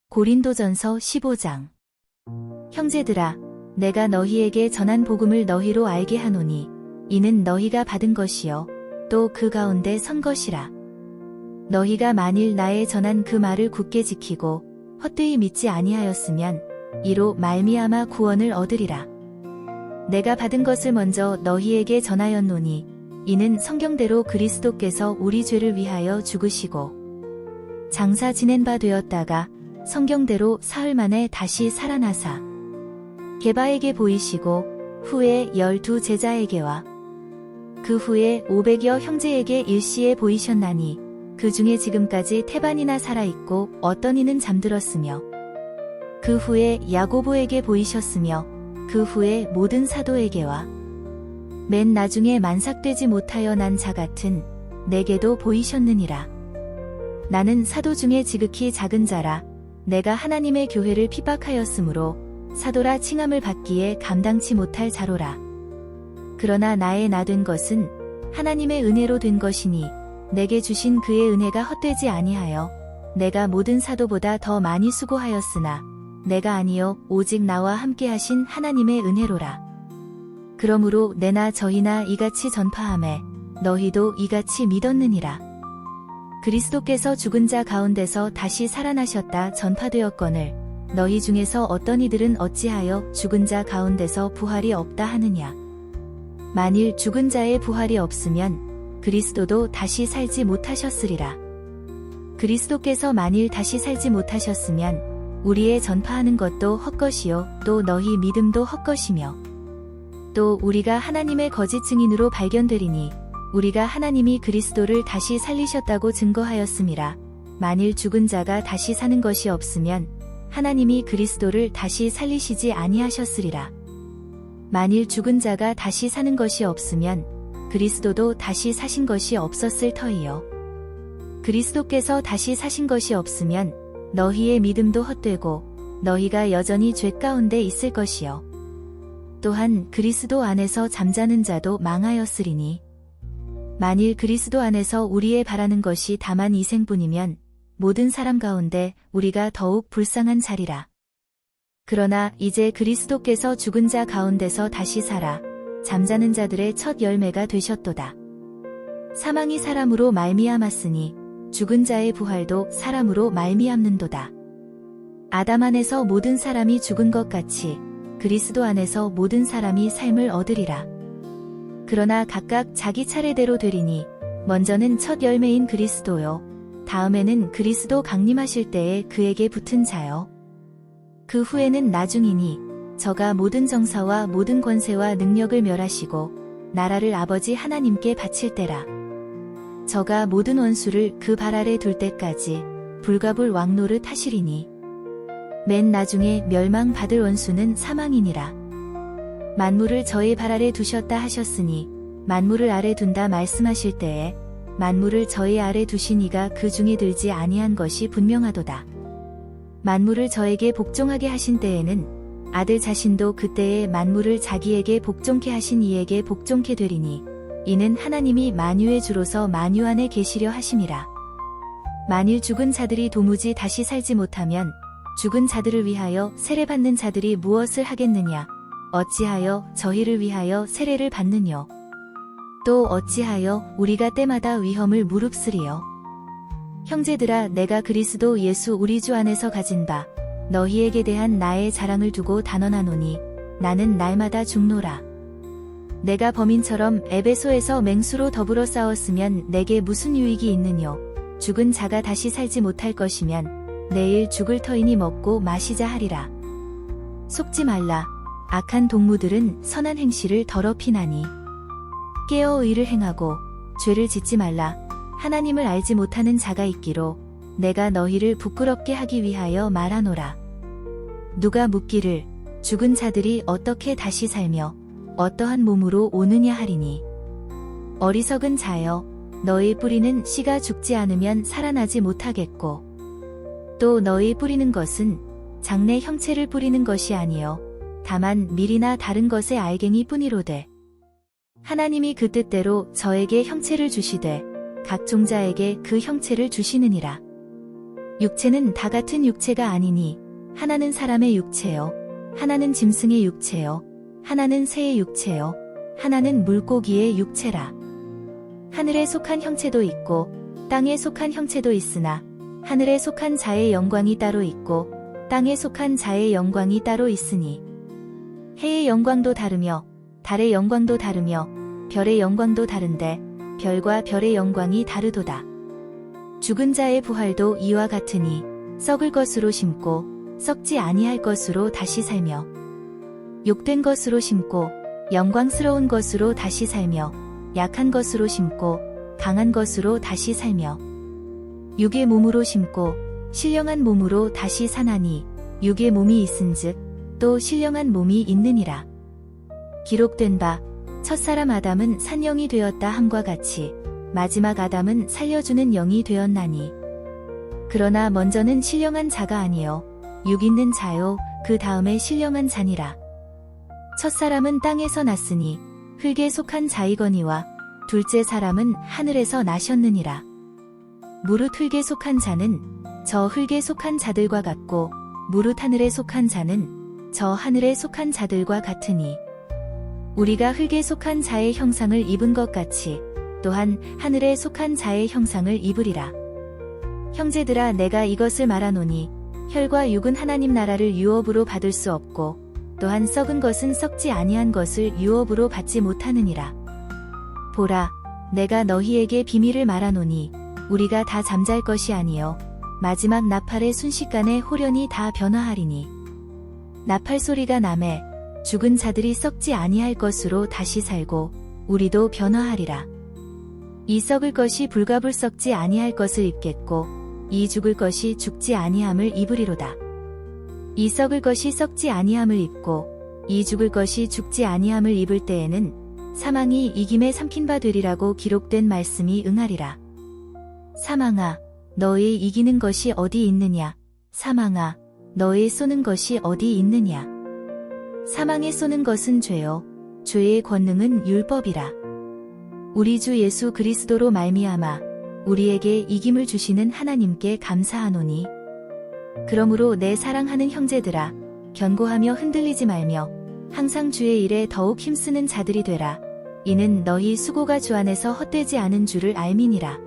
고린도전서 15장. 형제들아, 내가 너희에게 전한 복음을 너희로 알게 하노니 이는 너희가 받은 것이요 또 그 가운데 선 것이라. 너희가 만일 나의 전한 그 말을 굳게 지키고 헛되이 믿지 아니하였으면 이로 말미암아 구원을 얻으리라. 내가 받은 것을 먼저 너희에게 전하였노니 이는 성경대로 그리스도께서 우리 죄를 위하여 죽으시고 장사 지낸 바 되었다가 성경대로 사흘 만에 다시 살아나사 게바에게 보이시고 후에 12 제자에게와 그 후에 500여 형제에게 일시에 보이셨나니 그 중에 지금까지 태반이나 살아있고 어떤 이는 잠들었으며 그 후에 야고보에게 보이셨으며 그 후에 모든 사도에게와 맨 나중에 만삭되지 못하여 난 자 같은 내게도 보이셨느니라. 나는 사도 중에 지극히 작은 자라. 내가 하나님의 교회를 핍박하였으므로 사도라 칭함을 받기에 감당치 못할 자로라. 그러나 나의 나 된 것은 하나님의 은혜로 된 것이니 내게 주신 그의 은혜가 헛되지 아니하여 내가 모든 사도보다 더 많이 수고하였으나 내가 아니요 오직 나와 함께 하신 하나님의 은혜로라. 그러므로 내나 저희나 이같이 전파하매 너희도 이같이 믿었느니라. 그리스도께서 죽은 자 가운데서 다시 살아나셨다 전파되었거늘 너희 중에서 어떤 이들은 어찌하여 죽은 자 가운데서 부활이 없다 하느냐. 만일 죽은 자의 부활이 없으면 그리스도도 다시 살지 못하셨으리라. 그리스도께서 만일 다시 살지 못하셨으면 우리의 전파하는 것도 헛것이요 또 너희 믿음도 헛것이며 또 우리가 하나님의 거짓 증인으로 발견되리니 우리가 하나님이 그리스도를 다시 살리셨다고 증거하였음이라. 만일 죽은 자가 다시 사는 것이 없으면 하나님이 그리스도를 다시 살리시지 아니하셨으리라. 만일 죽은 자가 다시 사는 것이 없으면 그리스도도 다시 사신 것이 없었을 터이요. 그리스도께서 다시 사신 것이 없으면 너희의 믿음도 헛되고 너희가 여전히 죄 가운데 있을 것이요. 또한 그리스도 안에서 잠자는 자도 망하였으리니 만일 그리스도 안에서 우리의 바라는 것이 다만 이 생뿐이면 모든 사람 가운데 우리가 더욱 불쌍한 자리라. 그러나 이제 그리스도께서 죽은 자 가운데서 다시 살아 잠자는 자들의 첫 열매가 되셨도다. 사망이 사람으로 말미암았으니 죽은 자의 부활도 사람으로 말미암는도다. 아담 안에서 모든 사람이 죽은 것 같이 그리스도 안에서 모든 사람이 삶을 얻으리라. 그러나 각각 자기 차례대로 되리니 먼저는 첫 열매인 그리스도요 다음에는 그리스도 강림하실 때에 그에게 붙은 자요 그 후에는 나중이니 저가 모든 정사와 모든 권세와 능력을 멸하시고 나라를 아버지 하나님께 바칠 때라. 저가 모든 원수를 그 발 아래 둘 때까지 불가불 왕노릇 하시리니 맨 나중에 멸망받을 원수는 사망이니라. 만물을 저의 발 아래 두셨다 하셨으니 만물을 아래 둔다 말씀하실 때에 만물을 저의 아래 두신 이가 그 중에 들지 아니한 것이 분명하도다. 만물을 저에게 복종하게 하신 때에는 아들 자신도 그때에 만물을 자기에게 복종케 하신 이에게 복종케 되리니 이는 하나님이 만유의 주로서 만유 안에 계시려 하심이라. 만일 죽은 자들이 도무지 다시 살지 못하면 죽은 자들을 위하여 세례받는 자들이 무엇을 하겠느냐. 어찌하여 저희를 위하여 세례를 받느뇨. 또 어찌하여 우리가 때마다 위험을 무릅쓰리요. 형제들아, 내가 그리스도 예수 우리 주 안에서 가진 바 너희에게 대한 나의 자랑을 두고 단언하노니 나는 날마다 죽노라. 내가 범인처럼 에베소에서 맹수로 더불어 싸웠으면 내게 무슨 유익이 있느뇨. 죽은 자가 다시 살지 못할 것이면 내일 죽을 터이니 먹고 마시자 하리라. 속지 말라. 악한 동무들은 선한 행실을 더럽히나니 깨어 의를 행하고 죄를 짓지 말라. 하나님을 알지 못하는 자가 있기로 내가 너희를 부끄럽게 하기 위하여 말하노라. 누가 묻기를 죽은 자들이 어떻게 다시 살며 어떠한 몸으로 오느냐 하리니 어리석은 자여 너희 뿌리는 씨가 죽지 않으면 살아나지 못하겠고 또 너희 뿌리는 것은 장래 형체를 뿌리는 것이 아니요 다만 밀이나 다른 것의 알갱이 뿐이로되 하나님이 그 뜻대로 저에게 형체를 주시되 각 종자에게 그 형체를 주시느니라. 육체는 다 같은 육체가 아니니 하나는 사람의 육체요, 하나는 짐승의 육체요, 하나는 새의 육체요, 하나는 물고기의 육체라. 하늘에 속한 형체도 있고 땅에 속한 형체도 있으나 하늘에 속한 자의 영광이 따로 있고 땅에 속한 자의 영광이 따로 있으니 해의 영광도 다르며 달의 영광도 다르며 별의 영광도 다른데 별과 별의 영광이 다르도다. 죽은 자의 부활도 이와 같으니 썩을 것으로 심고 썩지 아니할 것으로 다시 살며 욕된 것으로 심고 영광스러운 것으로 다시 살며 약한 것으로 심고 강한 것으로 다시 살며 육의 몸으로 심고 신령한 몸으로 다시 사나니 육의 몸이 있은즉 또 신령한 몸이 있느니라. 기록된 바 첫사람 아담은 산영이 되었다 함과 같이 마지막 아담은 살려주는 영이 되었나니 그러나 먼저는 신령한 자가 아니요 육 있는 자요 그 다음에 신령한 자니라. 첫사람은 땅에서 났으니 흙에 속한 자이거니와 둘째 사람은 하늘에서 나셨느니라. 무릇 흙에 속한 자는 저 흙에 속한 자들과 같고 무릇 하늘에 속한 자는 저 하늘에 속한 자들과 같으니 우리가 흙에 속한 자의 형상을 입은 것 같이 또한 하늘에 속한 자의 형상을 입으리라. 형제들아 내가 이것을 말하노니 혈과 육은 하나님 나라를 유업으로 받을 수 없고 또한 썩은 것은 썩지 아니한 것을 유업으로 받지 못하느니라. 보라, 내가 너희에게 비밀을 말하노니 우리가 다 잠잘 것이 아니요 마지막 나팔의 순식간에 홀연히 다 변화하리니 나팔 소리가 나매 죽은 자들이 썩지 아니할 것으로 다시 살고 우리도 변화하리라. 이 썩을 것이 불가불 썩지 아니할 것을 입겠고 이 죽을 것이 죽지 아니함을 입으리로다. 이 썩을 것이 썩지 아니함을 입고 이 죽을 것이 죽지 아니함을 입을 때에는 사망이 이김에 삼킨 바 되리라고 기록된 말씀이 응하리라. 사망아, 너의 이기는 것이 어디 있느냐? 사망아, 너의 쏘는 것이 어디 있느냐? 사망에 쏘는 것은 죄요, 죄의 권능은 율법이라. 우리 주 예수 그리스도로 말미암아 우리에게 이김을 주시는 하나님께 감사하노니 그러므로 내 사랑하는 형제들아 견고하며 흔들리지 말며 항상 주의 일에 더욱 힘쓰는 자들이 되라. 이는 너희 수고가 주 안에서 헛되지 않은 줄을 알미니라.